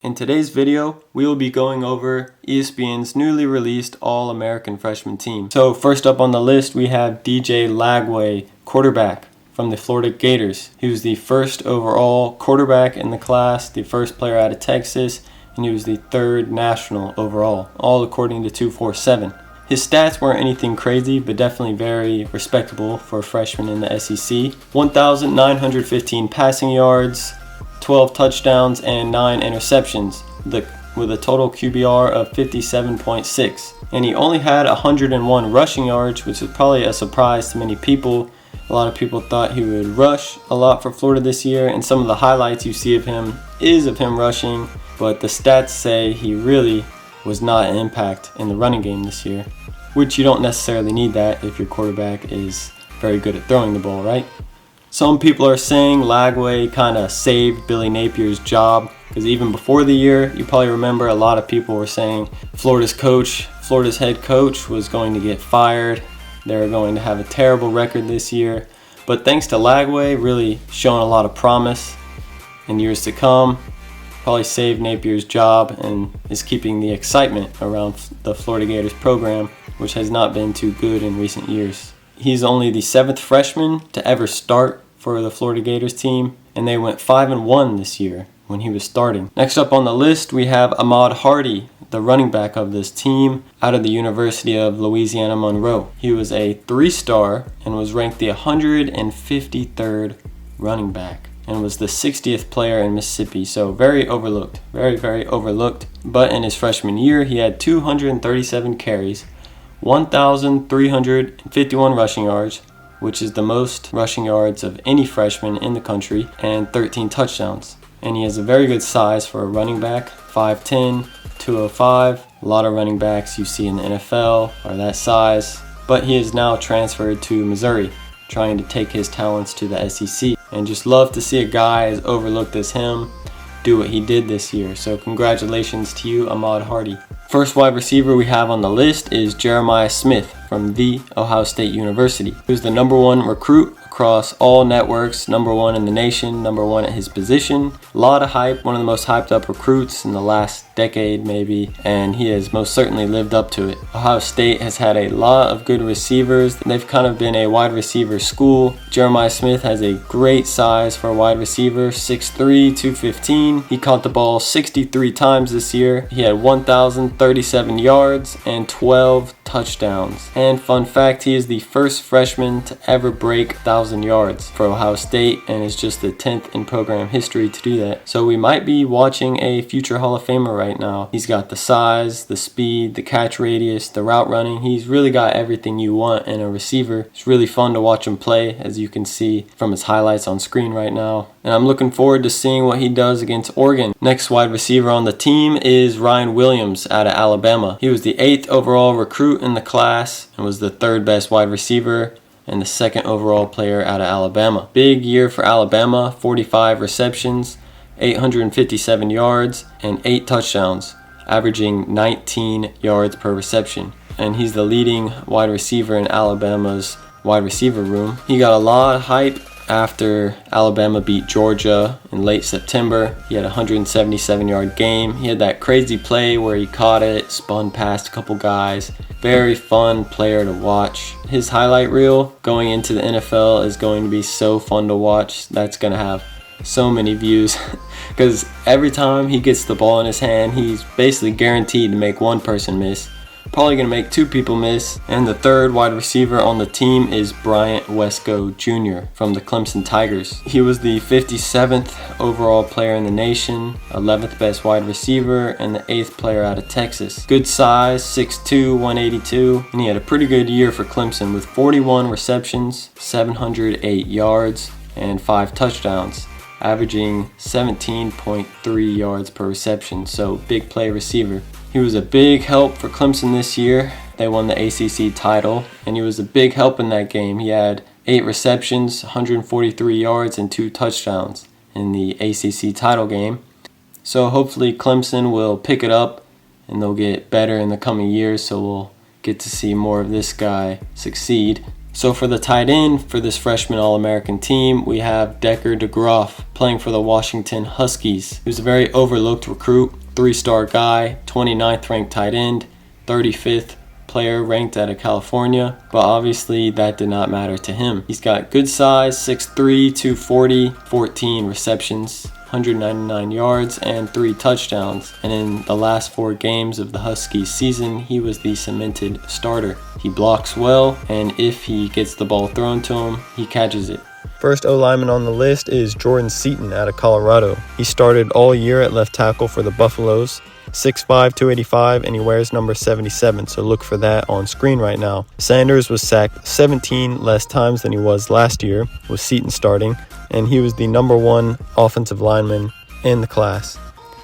In today's video, we will be going over ESPN's newly released All-American Freshman team. So first up on the list, we have DJ Lagway, quarterback from the Florida Gators. He was the first overall quarterback in the class, the first player out of Texas, and he was the third national overall, all according to 247. His stats weren't anything crazy, but definitely very respectable for a freshman in the SEC. 1,915 passing yards, 12 touchdowns, and 9 interceptions, with a total QBR of 57.6. And he only had 101 rushing yards, which is probably a surprise to many people. A lot of people thought he would rush a lot for Florida this year, and some of the highlights you see of him is of him rushing, but the stats say he really was not an impact in the running game this year, which you don't necessarily need that if your quarterback is very good at throwing the ball, right? Some people are saying Lagway kind of saved Billy Napier's job, because even before the year, you probably remember a lot of people were saying Florida's head coach was going to get fired. They were going to have a terrible record this year. But thanks to Lagway really showing a lot of promise in years to come, probably saved Napier's job and is keeping the excitement around the Florida Gators program, which has not been too good in recent years. He's only the 7th freshman to ever start for the Florida Gators team, and they went 5-1 this year when he was starting. Next up on the list, we have Ahmad Hardy, the running back of this team out of the University of Louisiana Monroe. He was a 3-star and was ranked the 153rd running back and was the 60th player in Mississippi, so very overlooked, very overlooked. But in his freshman year, he had 237 carries, 1,351 rushing yards, which is the most rushing yards of any freshman in the country, and 13 touchdowns. And he has a very good size for a running back, 5'10", 205. A lot of running backs you see in the NFL are that size, but he is now transferred to Missouri, trying to take his talents to the SEC. And just love to see a guy as overlooked as him do what he did this year. So congratulations to you, Ahmad Hardy. First wide receiver we have on the list is Jeremiah Smith from The Ohio State University. He was the #1 recruit across all networks, #1 in the nation, #1 at his position. A lot of hype, one of the most hyped up recruits in the last decade maybe, and he has most certainly lived up to it. Ohio State has had a lot of good receivers. They've kind of been a wide receiver school. Jeremiah Smith has a great size for a wide receiver, 6'3", 215. He caught the ball 63 times this year. He had 1,037 yards and 12 touchdowns. And fun fact, he is the first freshman to ever break 1,000 yards for Ohio State and is just the 10th in program history to do that. So we might be watching a future Hall of Famer right now. He's got the size, the speed, the catch radius, the route running. He's really got everything you want in a receiver. It's really fun to watch him play, as you can see from his highlights on screen right now. And I'm looking forward to seeing what he does against Oregon. Next wide receiver on the team is Ryan Williams out of Alabama. He was the 8th overall recruit in the class and was the 3rd best wide receiver and the 2nd overall player out of Alabama. Big year for Alabama, 45 receptions, 857 yards, and 8 touchdowns, averaging 19 yards per reception. And he's the leading wide receiver in Alabama's wide receiver room. He got a lot of hype after Alabama beat Georgia in late September. He had a 177-yard game. He had that crazy play where he caught it, spun past a couple guys. Very fun player to watch. His highlight reel going into the NFL is going to be so fun to watch. That's going to have so many views because every time he gets the ball in his hand, he's basically guaranteed to make one person miss. Probably going to make 2 people miss. And the 3rd wide receiver on the team is Bryant Wesco Jr. from the Clemson Tigers. He was the 57th overall player in the nation, 11th best wide receiver, and the 8th player out of Texas. Good size, 6'2", 182, and he had a pretty good year for Clemson with 41 receptions, 708 yards, and 5 touchdowns, averaging 17.3 yards per reception, so big play receiver. He was a big help for Clemson this year. They won the ACC title, and he was a big help in that game. He had 8 receptions, 143 yards, and 2 touchdowns in the ACC title game. So hopefully Clemson will pick it up, and they'll get better in the coming years, so we'll get to see more of this guy succeed. So for the tight end for this freshman All-American team, we have Decker DeGroff playing for the Washington Huskies. He was a very overlooked recruit, 3-star guy, 29th ranked tight end, 35th player ranked out of California, but obviously that did not matter to him. He's got good size, 6'3", 240, 14 receptions, 199 yards, and 3 touchdowns. And in the last 4 games of the Huskies season, he was the cemented starter. He blocks well, and if he gets the ball thrown to him, he catches it. First O-lineman on the list is Jordan Seaton out of Colorado. He started all year at left tackle for the Buffaloes. 6'5", 285, and he wears number 77, so look for that on screen right now. Sanders was sacked 17 less times than he was last year, with Seaton starting, and he was the number 1 offensive lineman in the class.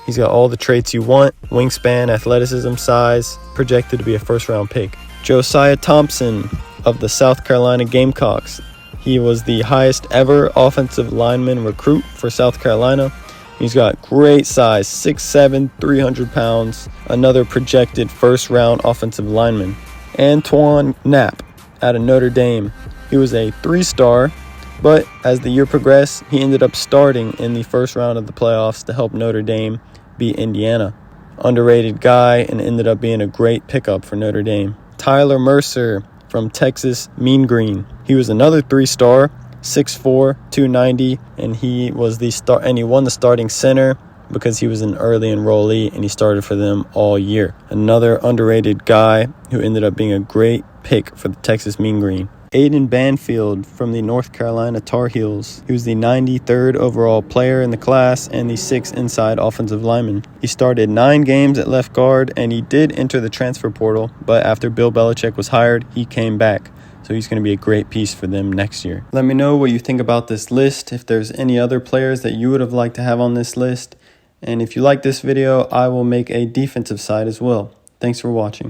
He's got all the traits you want: wingspan, athleticism, size, projected to be a first-round pick. Josiah Thompson of the South Carolina Gamecocks. He was the highest ever offensive lineman recruit for South Carolina. He's got great size, 6'7", 300 pounds, another projected first-round offensive lineman. Antoine Knap out of Notre Dame. He was a 3-star, but as the year progressed, he ended up starting in the first round of the playoffs to help Notre Dame beat Indiana. Underrated guy and ended up being a great pickup for Notre Dame. Tyler Mercer from Texas Mean Green. He was another 3-star, 6'4", 290, and he won the starting center because he was an early enrollee and he started for them all year. Another underrated guy who ended up being a great pick for the Texas Mean Green. Aiden Banfield from the North Carolina Tar Heels. He was the 93rd overall player in the class and the 6th inside offensive lineman. He started 9 games at left guard, and he did enter the transfer portal, but after Bill Belichick was hired, he came back. So he's going to be a great piece for them next year. Let me know what you think about this list, if there's any other players that you would have liked to have on this list. And if you like this video, I will make a defensive side as well. Thanks for watching.